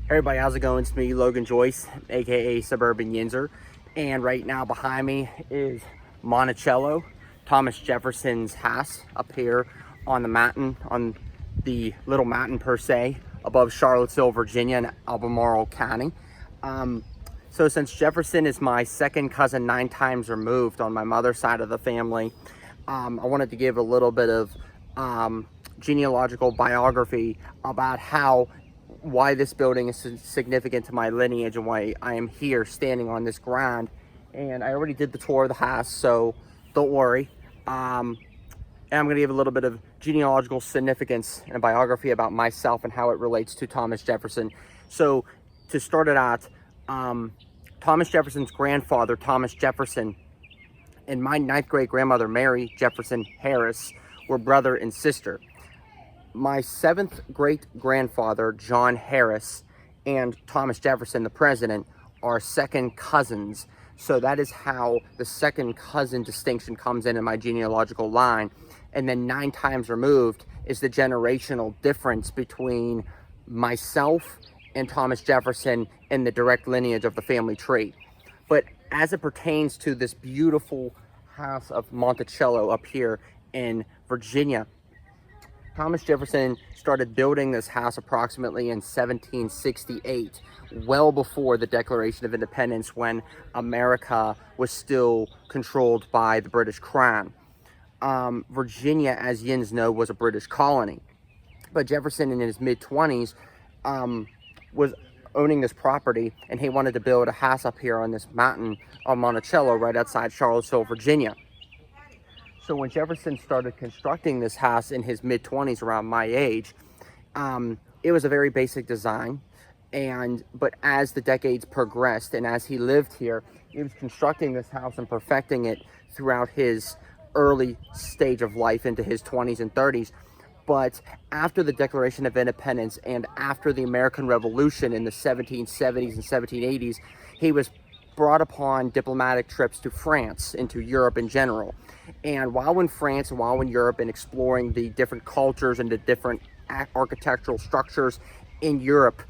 Hey everybody, how's it going? It's me, Logan Joyce, aka Suburban Yinzer, and right now behind me is Monticello, Thomas Jefferson's house up here on the mountain, on the little mountain per se, above Charlottesville, Virginia, in Albemarle County. So since Jefferson is my second cousin 9 times removed on my mother's side of the family, I wanted to give a little bit of genealogical biography about why this building is significant to my lineage and why I am here standing on this ground. And I already did the tour of the house, so don't worry. And I'm going to give a little bit of genealogical significance and biography about myself and how it relates to Thomas Jefferson. So to start it out, Thomas Jefferson's grandfather, Thomas Jefferson, and my 9th great grandmother, Mary Jefferson Harris, were brother and sister. My 7th great grandfather, John Harris, and Thomas Jefferson, the president, are second cousins. So that is how the second cousin distinction comes in my genealogical line. And then 9 times removed is the generational difference between myself and Thomas Jefferson in the direct lineage of the family tree. But as it pertains to this beautiful house of Monticello up here in Virginia, Thomas Jefferson started building this house approximately in 1768, well before the Declaration of Independence, when America was still controlled by the British Crown. Virginia, as Yins know, was a British colony. But Jefferson, in his mid-20s, was owning this property, and he wanted to build a house up here on this mountain on Monticello, right outside Charlottesville, Virginia. So when Jefferson started constructing this house in his mid-20s, around my age, it was a very basic design. But as the decades progressed and as he lived here, he was constructing this house and perfecting it throughout his early stage of life into his 20s and 30s. But after the Declaration of Independence and after the American Revolution in the 1770s and 1780s, he was brought upon diplomatic trips to France and to Europe in general. And while in France and while in Europe and exploring the different cultures and the different architectural structures in Europe,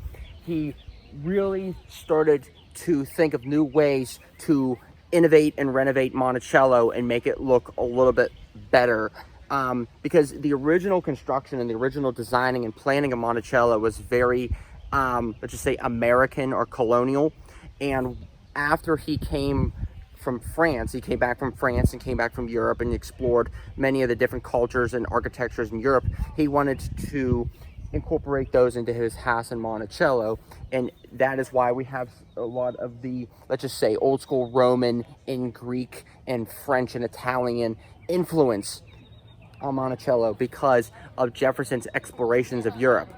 he really started to think of new ways to innovate and renovate Monticello and make it look a little bit better. Because the original construction and the original designing and planning of Monticello was very, let's just say, American or colonial. And after he came from France, he came back from France and came back from Europe and explored many of the different cultures and architectures in Europe, he wanted to incorporate those into his house in Monticello. And that is why we have a lot of the, let's just say, old school Roman and Greek and French and Italian influence on Monticello because of Jefferson's explorations of Europe.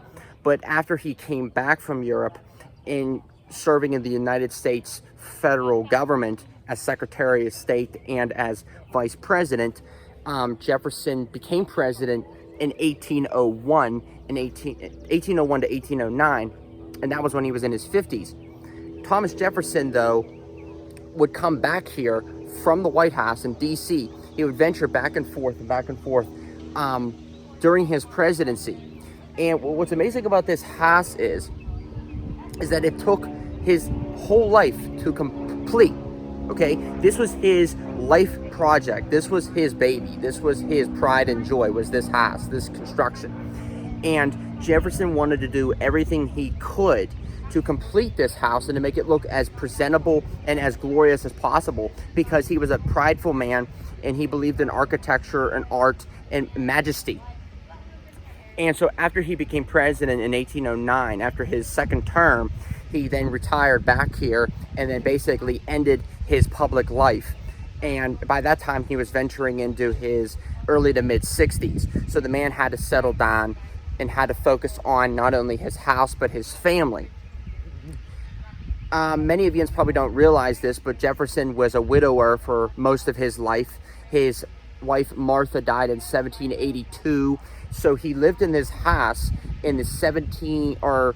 But after he came back from Europe, in serving in the United States federal government as Secretary of State and as Vice President, Jefferson became president in 1801, 1801 to 1809, and that was when he was in his 50s. Thomas Jefferson, though, would come back here from the White House in D.C. He would venture back and forth during his presidency. And what's amazing about this house is that it took his whole life to complete. Okay, this was his life project. This was his baby. This was his pride and joy, was this house, this construction. And Jefferson wanted to do everything he could to complete this house and to make it look as presentable and as glorious as possible, because he was a prideful man and he believed in architecture and art and majesty. And so after he became president in 1809, after his second term, he then retired back here and then basically ended his public life. And by that time, he was venturing into his early to mid 60s. So the man had to settle down and had to focus on not only his house, but his family. Many of you probably don't realize this, but Jefferson was a widower for most of his life. His wife, Martha, died in 1782. So he lived in this house in the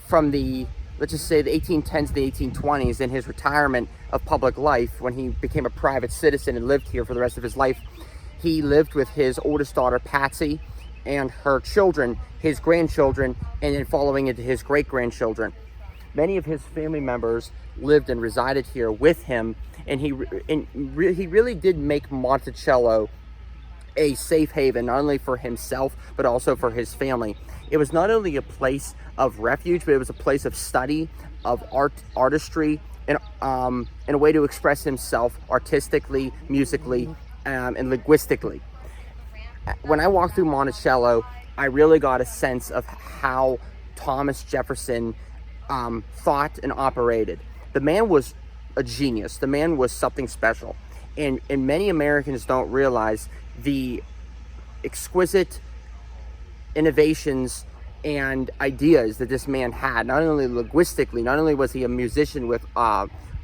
from the, let's just say, the 1810s to the 1820s, in his retirement of public life, when he became a private citizen and lived here for the rest of his life. He lived with his oldest daughter, Patsy, and her children, his grandchildren, and then following into his great-grandchildren. Many of his family members lived and resided here with him, and he really did make Monticello a safe haven, not only for himself, but also for his family. It was not only a place of refuge, but it was a place of study, of artistry, and a way to express himself artistically, musically, and linguistically. When I walked through Monticello, I really got a sense of how Thomas Jefferson thought and operated. The man was a genius. The man was something special. And many Americans don't realize the exquisite innovations and ideas that this man had. Not only linguistically, not only was he a musician with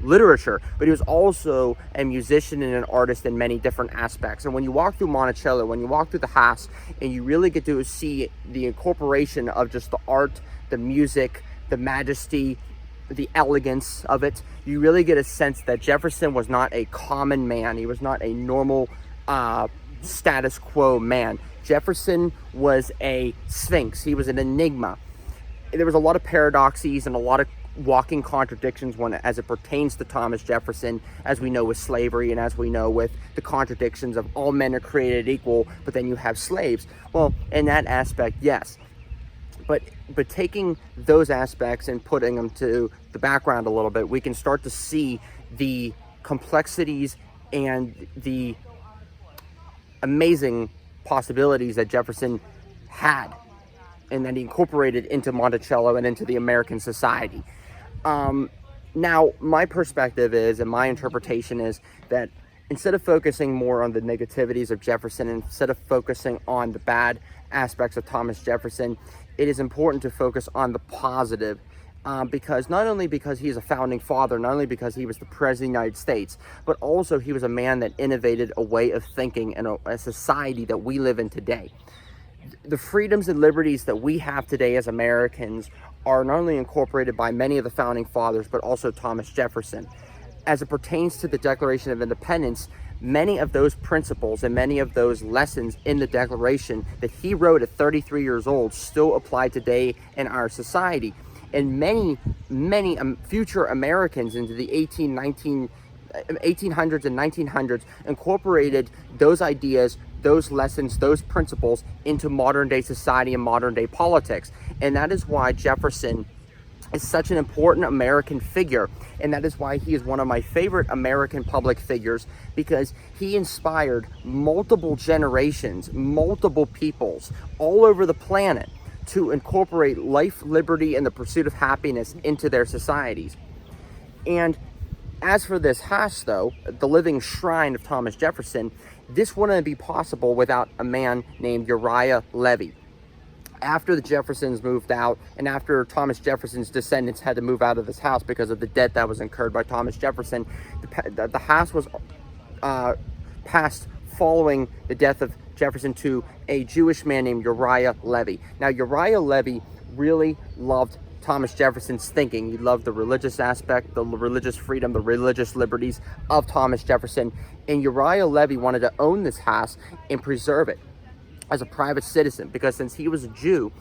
literature, but he was also a musician and an artist in many different aspects. And when you walk through Monticello, when you walk through the house, and you really get to see the incorporation of just the art, the music, the majesty, the elegance of it, you really get a sense that Jefferson was not a common man. He was not a normal status quo man. Jefferson was a sphinx. He was an enigma. There was a lot of paradoxes and a lot of walking contradictions as it pertains to Thomas Jefferson, as we know with slavery, and as we know with the contradictions of all men are created equal, but then you have slaves. Well, in that aspect, yes. But taking those aspects and putting them to the background a little bit, we can start to see the complexities and the amazing possibilities that Jefferson had and that he incorporated into Monticello and into the American society. Now, my perspective is, and my interpretation is, that instead of focusing more on the negativities of Jefferson, instead of focusing on the bad aspects of Thomas Jefferson, it is important to focus on the positive, because not only because he is a founding father, not only because he was the president of the United States, but also he was a man that innovated a way of thinking and a society that we live in today. The freedoms and liberties that we have today as Americans are not only incorporated by many of the founding fathers, but also Thomas Jefferson. As it pertains to the Declaration of Independence, many of those principles and many of those lessons in the Declaration that he wrote at 33 years old still apply today in our society. And many future Americans into the 1800s and 1900s incorporated those ideas, those lessons, those principles into modern day society and modern day politics. And that is why Jefferson is such an important American figure, and that is why he is one of my favorite American public figures, because he inspired multiple generations, multiple peoples all over the planet to incorporate life, liberty, and the pursuit of happiness into their societies. And as for this house, though, the living shrine of Thomas Jefferson, this wouldn't be possible without a man named Uriah Levy. After the Jeffersons moved out, and after Thomas Jefferson's descendants had to move out of this house because of the debt that was incurred by Thomas Jefferson, the house was passed following the death of Jefferson to a Jewish man named Uriah Levy. Now, Uriah Levy really loved Thomas Jefferson's thinking. He loved the religious aspect, the religious freedom, the religious liberties of Thomas Jefferson. And Uriah Levy wanted to own this house and preserve it as a private citizen, because since he was a Jew,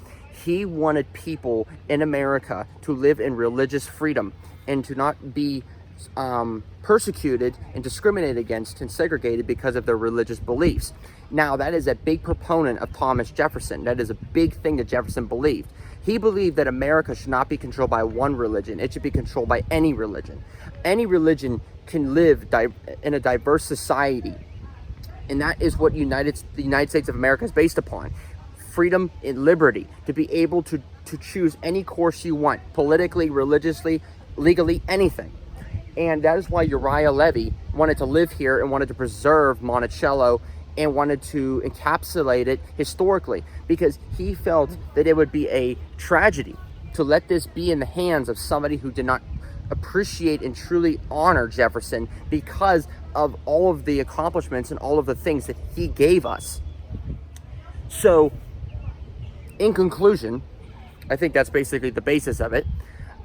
he wanted people in America to live in religious freedom and to not be persecuted and discriminated against and segregated because of their religious beliefs. Now, that is a big proponent of Thomas Jefferson. That is a big thing that Jefferson believed. He believed that America should not be controlled by one religion. It should be controlled by any religion. Any religion can live in a diverse society. And that is what the United States of America is based upon. Freedom and liberty, to be able to choose any course you want, politically, religiously, legally, anything. And that is why Uriah Levy wanted to live here and wanted to preserve Monticello and wanted to encapsulate it historically, because he felt that it would be a tragedy to let this be in the hands of somebody who did not appreciate and truly honor Jefferson because of all of the accomplishments and all of the things that he gave us. So, in conclusion, I think that's basically the basis of it.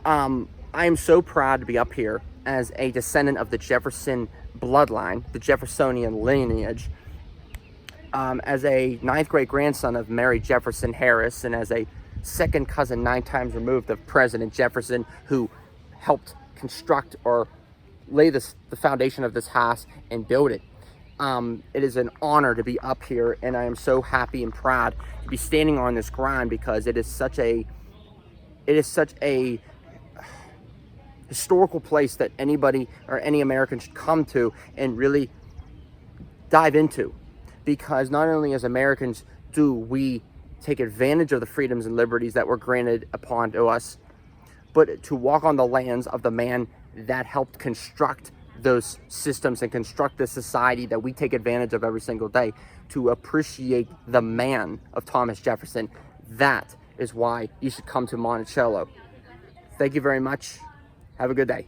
I am so proud to be up here as a descendant of the Jefferson bloodline, the Jeffersonian lineage. As a ninth grade grandson of Mary Jefferson Harris, and as a second cousin 9 times removed of President Jefferson, who helped construct or lay the foundation of this house and build it. It is an honor to be up here, and I am so happy and proud to be standing on this ground, because it is such a historical place that anybody or any American should come to and really dive into, because not only as Americans do we take advantage of the freedoms and liberties that were granted upon to us, but to walk on the lands of the man that helped construct those systems and construct this society that we take advantage of every single day, to appreciate the man of Thomas Jefferson. That is why you should come to Monticello. Thank you very much. Have a good day.